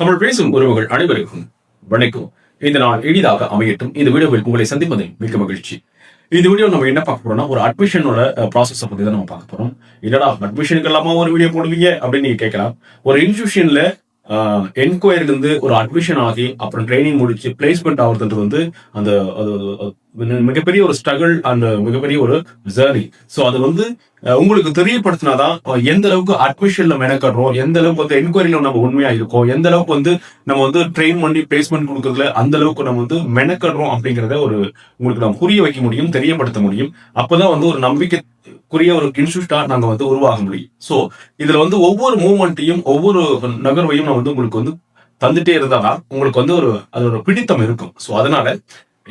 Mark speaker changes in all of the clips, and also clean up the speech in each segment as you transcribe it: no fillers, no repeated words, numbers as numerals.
Speaker 1: தமிழ் பேசும் உறவுகள் அனைவருக்கும் வணக்கம். இந்த நாள் எளிதாக அமையட்டும். இந்த வீடியோவில் உங்களை சந்திப்பதில் மிக்க மகிழ்ச்சி. இந்த வீடியோ நம்ம என்ன பார்க்க போறோம்னா, ஒரு அட்மிஷனோட ப்ராசஸ் பத்தி தான் நம்ம பார்க்க போறோம். என்னடா அட்மிஷனுக்கு எல்லாமா ஒரு வீடியோ போடுவீங்க அப்படின்னு நீங்க கேட்கலாம். ஒரு இன்ஸ்டிடியூஷன்ல என்கொயரில இருந்து ஒரு அட்மிஷன் ஆகி அப்புறம் ட்ரைனிங் முடிச்சு பிளேஸ்மெண்ட் ஆகுறதுன்றது வந்து அந்த மிகப்பெரிய ஒரு ஸ்ட்ரகிள் அண்ட் மிகப்பெரிய ஒரு ஜேர்னி. ஸோ அது வந்து உங்களுக்கு தெரியப்படுத்தினாதான் எந்த அளவுக்கு அட்மிஷன்ல மெனக்கடுறோம், எந்த அளவுக்கு வந்து என்கொயரியில நம்ம உண்மையா இருக்கோம், எந்த அளவுக்கு வந்து நம்ம வந்து ட்ரெயின் பண்ணி பிளேஸ்மெண்ட் கொடுக்கறதுல அந்த அளவுக்கு நம்ம வந்து மெனக்கடுறோம் அப்படிங்கிறத உங்களுக்கு நம்ம புரிய வைக்க முடியும், தெரியப்படுத்த முடியும். அப்பதான் வந்து ஒரு நம்பிக்கைக்குரிய ஒரு இன்ஸ்டியூட்டா நாங்க வந்து உருவாக முடியும். ஸோ இதுல வந்து ஒவ்வொரு மூவ்மெண்ட்டையும் ஒவ்வொரு நகர்வையும் நான் வந்து உங்களுக்கு வந்து தந்துட்டே இருந்தாதான் உங்களுக்கு வந்து அதோட பிடித்தம் இருக்கும். ஸோ அதனால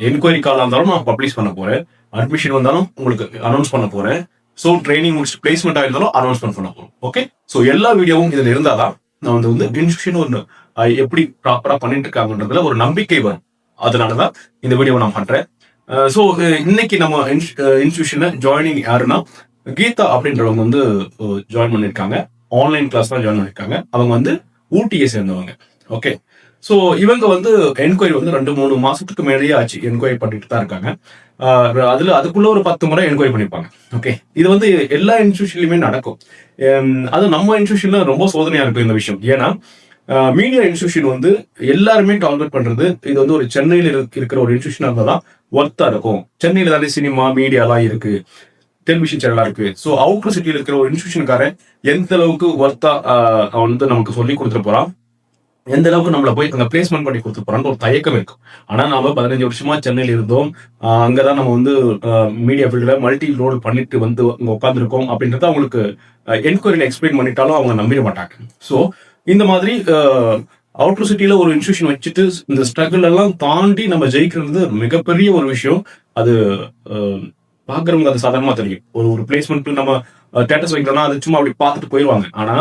Speaker 1: என்கொயரி கால் இருந்தாலும் நான் பப்ளிஷ் பண்ண போறேன், அட்மிஷன் வந்தாலும் உங்களுக்கு அனௌன்ஸ் பண்ண போறேன், ஸோ ட்ரைனிங் முடிச்சு பிளேஸ்மெண்ட் ஆயிருந்தாலும் அனௌன்ஸ்மெண்ட் பண்ண போறோம். ஓகே, ஸோ எல்லா வீடியோவும் இதுல இருந்தாதான் நான் வந்து இன்ஸ்டியூஷன் ஒன்று எப்படி ப்ராப்பரா பண்ணிட்டு இருக்காங்கன்றதுல ஒரு நம்பிக்கை வரும். அதனாலதான் இந்த வீடியோவை நான் பண்றேன். ஸோ இன்னைக்கு நம்ம இன்ஸ்டியூஷன்ல ஜாயினிங் யாருன்னா கீதா அப்படின்றவங்க வந்து ஜாயின் பண்ணிருக்காங்க. ஆன்லைன் கிளாஸ் தான் ஜாயின் பண்ணிருக்காங்க. அவங்க வந்து ஊட்டியை சேர்ந்தவங்க. ஓகே, ஸோ இவங்க வந்து என்கொயரி வந்து 2-3 மாசத்துக்கு மேலேயே ஆச்சு என்கொயரி பண்ணிட்டு தான் இருக்காங்க. அதுக்குள்ள ஒரு 10 முறை என்கொயரி பண்ணிருப்பாங்க. ஓகே, இது வந்து எல்லா இன்ஸ்டியூஷன்லயுமே நடக்கும். அது நம்ம இன்ஸ்டியூஷன்ல ரொம்ப சோதனையா இருக்கும் இந்த விஷயம். ஏன்னா மீடியா இன்ஸ்டியூஷன் வந்து எல்லாருமே டார்கெட் பண்றது இது வந்து ஒரு சென்னையில இருக்கிற ஒரு இன்ஸ்டியூஷனா இருந்தா தான் ஒர்த்தா இருக்கும். சென்னையில தானே சினிமா மீடியாலாம் இருக்கு, டெலிவிஷன் சேனலா இருக்கு. ஸோ அவுட்டர் சிட்டியில் இருக்கிற ஒரு இன்ஸ்டியூஷனுக்காரன் எந்த அளவுக்கு ஒர்த்தா வந்து நமக்கு சொல்லி கொடுத்துட்டு போறான், எந்த அளவுக்கு நம்மள போய் அங்க பிளேஸ்மெண்ட் பண்ணி கொடுத்து போறான்னு ஒரு தயக்கம் இருக்கும். ஆனா நாம 15 வருஷமா சென்னையில இருந்தோம், அங்கதான் நம்ம வந்து மீடியா ஃபீல்ட்ல மல்டி ரோல் பண்ணிட்டு வந்து அங்க உட்காந்துருக்கோம் அப்படின்றத அவங்களுக்கு என்கொயரியில எக்ஸ்பிளைன் பண்ணிட்டாலும் அவங்க நம்பிட மாட்டாங்க. ஸோ இந்த மாதிரி அவுட்டர் சிட்டியில ஒரு இன்ஸ்டியூஷன் வச்சுட்டு இந்த ஸ்ட்ரகிள் எல்லாம் தாண்டி நம்ம ஜெயிக்கிறது மிகப்பெரிய ஒரு விஷயம். அது பாக்குறவங்க அது சாதாரணமா தெரியும். ஒரு பிளேஸ்மெண்ட் நம்ம ஸ்டேட்டஸ் வைக்கிறோம்னா அது சும்மா அப்படி பார்த்துட்டு போயிடுவாங்க. ஆனா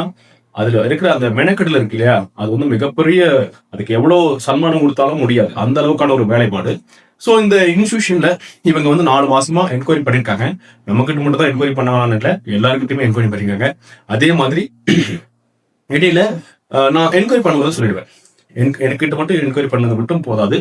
Speaker 1: அதுல இருக்கிற அந்த மெனக்கெடல் இருக்கு இல்லையா, அது வந்து மிகப்பெரிய, அதுக்கு எவ்வளவு சன்மானம் கொடுத்தாலும் முடியாது, அந்த அளவுக்கான ஒரு வேலைப்பாடு. ஸோ இந்த இன்ஸ்டியூஷன்ல இவங்க வந்து 4 மாசமா என்கொயரி பண்ணிருக்காங்க. நம்ம கிட்ட மட்டும் தான் என்கொயரி பண்ணலாம்னு இல்லை, எல்லாருக்கிட்டையுமே என்கொயரி பண்ணிருக்காங்க. அதே மாதிரி இடையில நான் என்கொயரி பண்ணும்போது சொல்லிடுவேன், என்கிட்ட மட்டும் என்கொயரி பண்ணது மட்டும் போதாது,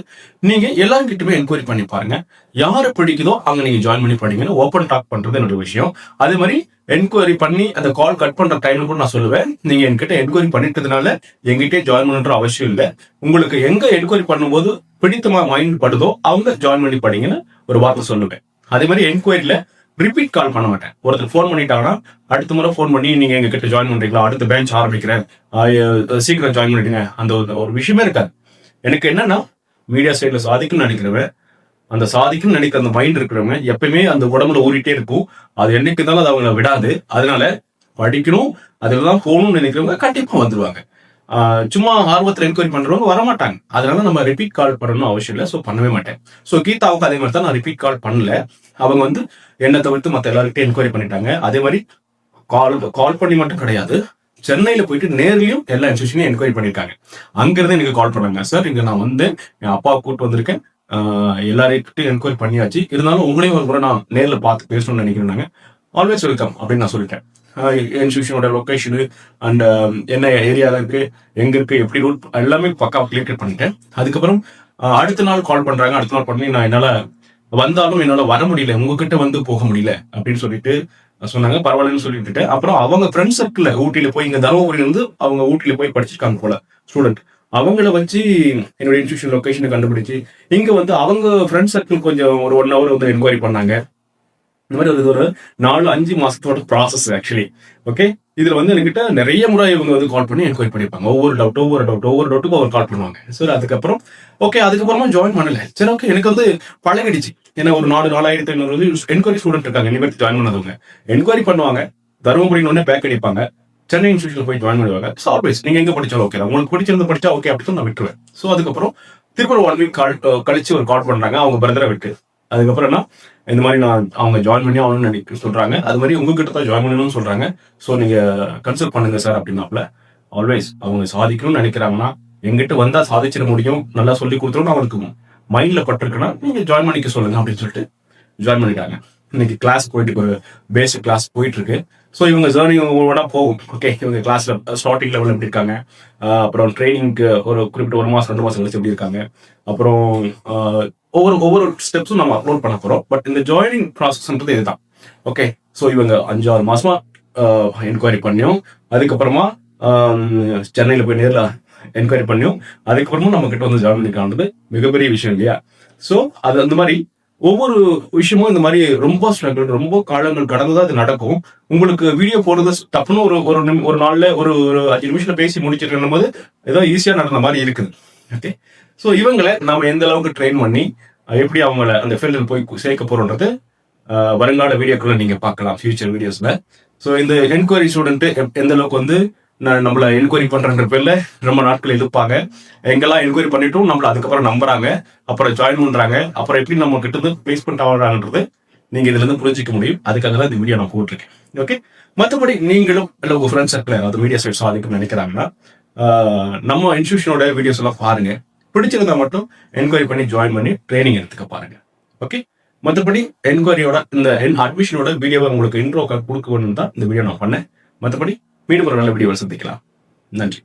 Speaker 1: நீங்க எல்லாருக்கிட்டுமே என்கொயரி பண்ணி பாருங்க, யாரு பிடிக்குதோ அங்க நீங்க ஜாயின் பண்ணி படிங்கன்னு ஓப்பன் டாக் பண்றது என்னோட விஷயம். அதே மாதிரி என்கொயரி பண்ணி அந்த கால் கட் பண்ற டைம்ல கூட நான் சொல்லுவேன், நீங்க என்கிட்ட என்கொயரி பண்ணிட்டதுனால எங்கிட்டே ஜாயின் பண்ணுற அவசியம் இல்லை, உங்களுக்கு எங்க என்கொயரி பண்ணும்போது பிடித்தமா மைண்ட் படுதோ அவங்க ஜாயின் பண்ணி படிங்கன்னு ஒரு வார்த்தை சொல்லுவேன். அதே மாதிரி என்கொயரியில ரிப்பீட் கால் பண்ண மாட்டேன். ஒருத்தர் ஃபோன் பண்ணிட்டாங்கன்னா அடுத்த முறை ஃபோன் பண்ணி நீங்க எங்க கிட்ட ஜாயின் பண்றீங்களா, அடுத்த பேட்ச் ஆரம்பிக்கிறேன், சீக்கிரம் ஜாயின் பண்ணிடுங்க, அந்த ஒரு விஷயமே இருக்காது. எனக்கு என்னன்னா, மீடியா சைட்ல சாதிக்குன்னு நினைக்கிறவன், அந்த சாதிக்குன்னு நினைக்கிற அந்த மைண்ட் இருக்கிறவங்க எப்பயுமே அந்த உடம்புல ஊறிட்டே இருக்கும். அது என்னைக்கு இருந்தாலும் அது அவங்களை விடாது. அதனால படிக்கணும், அதுலதான் போகணும்னு நினைக்கிறவங்க கண்டிப்பா வந்துருவாங்க. சும்மா ஆர்வத்தில் என்கொயரி பண்றவங்க வரமாட்டாங்க. அதனால நம்ம ரிப்பீட் கால் பண்ணணும் அவசியம் இல்லை. ஸோ பண்ணவே மாட்டேன். ஸோ கீதாவுக்கு அதே மாதிரி தான், நான் ரிப்பீட் கால் பண்ணல. அவங்க வந்து என்னை தவிர்த்து மற்ற எல்லாருக்கிட்டே என்கொயரி பண்ணிட்டாங்க. அதே மாதிரி கால் பண்ணி மட்டும் கிடையாது, சென்னையில போயிட்டு நேர்லயும் எல்லா இன்ஸ்டியூஷனையும் என்கொயரி பண்ணிருக்காங்க. அங்கிருந்து எனக்கு கால் பண்ணாங்க, சார் இங்க நான் வந்து என் அப்பாவை கூப்பிட்டு வந்திருக்கேன், எல்லாரையும் என்கொயரி பண்ணியாச்சு, இருந்தாலும் உங்களையும் ஒரு முறை நான் நேரில் பார்த்து பேசணும்னு நினைக்கிறேன்னாங்க. ஆல்வேஸ் வெல்கம் அப்படின்னு நான் சொல்லிட்டேன். இன்ஸ்டியூஷனோட லொக்கேஷனு அண்ட் என்ன ஏரியாவில் இருக்கு, எங்க இருக்கு, எப்படி ரூட் எல்லாமே பக்கா கிளியர் பண்ணிட்டேன். அதுக்கப்புறம் அடுத்த நாள் கால் பண்றாங்க. அடுத்த நாள் பண்ணி நான் என்னால வர முடியல, உங்ககிட்ட வந்து போக முடியல அப்படின்னு சொல்லிட்டு சொன்னாங்க. பரவாயில்லன்னு சொல்லிட்டு அப்புறம் அவங்க ஃப்ரெண்ட் சர்க்கிள் ஊட்டியில போய், இங்க தருமபுரியில இருந்து அவங்க ஊட்டியில போய் படிச்சிருக்காங்க போல ஸ்டூடெண்ட், அவங்கள வச்சு என்னோட இன்ஸ்டியூஷன் லொகேஷனை கண்டுபிடிச்சு இங்க வந்து அவங்க ஃப்ரெண்ட் சர்க்கிள் கொஞ்சம் ஒரு 1 hour வந்து என்கொயரி பண்ணாங்க. இந்த மாதிரி ஒரு 4-5 மாசத்தோட ப்ராசஸ் ஆக்சுவலி. ஓகே, இதுல வந்து என்கிட்ட நிறைய முறை இவங்க வந்து கால் பண்ணி என்கொயரி பண்ணிருப்பாங்க. ஒவ்வொரு டவுட்டுக்கும் அவர் கால் பண்ணுவாங்க. சரி, அதுக்கப்புறம் ஓகே, அதுக்கப்புறமா ஜாயின் பண்ணல. சரி, ஓகே, எனக்கு வந்து பழகிடுச்சு. ஏன்னா ஒரு 4,500 என்கொயரி ஸ்டூடெண்ட் இருக்காங்க இனிமேல் ஜாயின் பண்ணதவங்க. என்கொயரி பண்ணுவாங்க, தருமபுரின்னு ஒன்னே பேக் அடிப்பாங்க, சென்னை இன்ஸ்டியூஷன்ல போய் ஜாயின் பண்ணுவாங்க. ஆல்வேஸ் நீங்க எங்க படிச்சாலும் ஓகே, உங்களுக்கு பிடிச்சிருந்து படிச்சா ஓகே அப்படின்னு நான் விட்டுருவேன். ஸோ அதுக்கப்புறம் திருப்பி 1 week கழிச்சு ஒரு கால் பண்றாங்க, அவங்க பிரதரை விட்டு. அதுக்கப்புறம் என்ன, இந்த மாதிரி அவங்க ஜாயின் பண்ணி ஆகணும்னு நினைக்க சொல்றாங்க. அது மாதிரி உங்ககிட்ட தான் ஜாயின் பண்ணணும்னு சொல்றாங்க. ஸோ நீங்க கன்சல்ட் பண்ணுங்க சார் அப்படின்னாப்ல. ஆல்வேஸ் அவங்க சாதிக்கணும்னு நினைக்கிறாங்கன்னா எங்கிட்ட வந்தா சாதிச்சிட முடியும், நல்லா சொல்லி கொடுத்துரும், அவங்களுக்கு மைண்ட்ல பட்டிருக்குன்னா நீங்க ஜாயின் பண்ணிக்க சொல்லுங்க அப்படின்னு சொல்லிட்டு ஜாயின் பண்ணிட்டாங்க. இன்னைக்கு கிளாஸ் போயிட்டு ஒரு பேசிக் கிளாஸ் போயிட்டு இருக்கு. ஸோ இவங்க ஜேர்னி கூட போகும். ஓகே, இவங்க கிளாஸ்ல ஸ்டார்டிங் லெவலில் எப்படி இருக்காங்க, அப்புறம் ட்ரைனிங்க்கு ஒரு குறிப்பிட்ட 1 மாதம் 2 மாதம் கழிச்சு எப்படி இருக்காங்க, அப்புறம் ஒவ்வொரு ஒவ்வொரு ஸ்டெப்ஸும் நம்ம அப்லோட் பண்ண போகிறோம். பட் இந்த ஜாயினிங் ப்ராசஸ்ன்றது இதுதான். ஓகே, ஸோ இவங்க 5-6 மாசமா என்கொயரி பண்ணியும், அதுக்கப்புறமா சென்னையில் போய் நேரில் என்கொயரி பண்ணியும், அதுக்கப்புறமும் நம்ம கிட்ட வந்து ஜாயின் பண்ணிக்கான்றது மிகப்பெரிய விஷயம் இல்லையா? ஸோ அது அந்த மாதிரி ஒவ்வொரு விஷயமும் இந்த மாதிரி ரொம்ப ஸ்ட்ரகிள், ரொம்ப காலங்கள் கடந்துதான் இது நடக்கும். உங்களுக்கு வீடியோ போடுறது டப்புன்னு ஒரு நாள்ல ஒரு 5 நிமிஷத்துல பேசி முடிச்சிருக்கணும் போது ஏதோ ஈஸியா நடந்த மாதிரி இருக்குது. ஓகே, ஸோ இவங்களை நம்ம எந்த அளவுக்கு ட்ரெயின் பண்ணி எப்படி அவங்கள அந்த ஃபீல்டில் போய் சேர்க்க போறோன்றது வருங்கால வீடியோக்குள்ள நீங்க பார்க்கலாம், ஃபியூச்சர் வீடியோஸ்ல. ஸோ இந்த என்கொயரி ஸ்டூடெண்ட் எந்த அளவுக்கு வந்து நம்மள என்கொயரி பண்றன்ற பேர்ல ரொம்ப நாட்கள் இருப்பாங்க, எங்கெல்லாம் என்கொயரி பண்ணிட்டும் நம்மள அதுக்கப்புறம் நம்புறாங்க, அப்புறம் ஜாயின் பண்றாங்க, அப்புறம் எப்படி நம்ம கிட்ட இருந்து பிளேஸ்மெண்ட் ஆகுறாங்கன்றது நீங்க இதுல இருந்து புரிஞ்சிக்க முடியும். அதுக்காக தான் இந்த வீடியோ நான் போட்டிருக்கேன். ஓகே, மற்றபடி நீங்களும் இல்லை உங்க ஃப்ரெண்ட்ஸ் சர்க்கிள் யாராவது மீடியா சைட் சாதிக்கும்னு நினைக்கிறாங்கன்னா நம்ம இன்ஸ்டியூஷனோட வீடியோஸ் எல்லாம் பாருங்க. பிடிச்சிருந்தா மட்டும் என்கொயரி பண்ணி ஜாயின் பண்ணி ட்ரைனிங் எடுத்துக்க பாருங்க. ஓகே, மற்றபடி என்கொயரியோட இந்த அட்மிஷனோட வீடியோவை உங்களுக்கு இன்ட்ரோ கொடுக்கணும்னு தான் இந்த வீடியோ நான் பண்ணேன். மற்றபடி மீண்டும் ஒரு நல்ல வீடியோவை சந்திக்கலாம். நன்றி.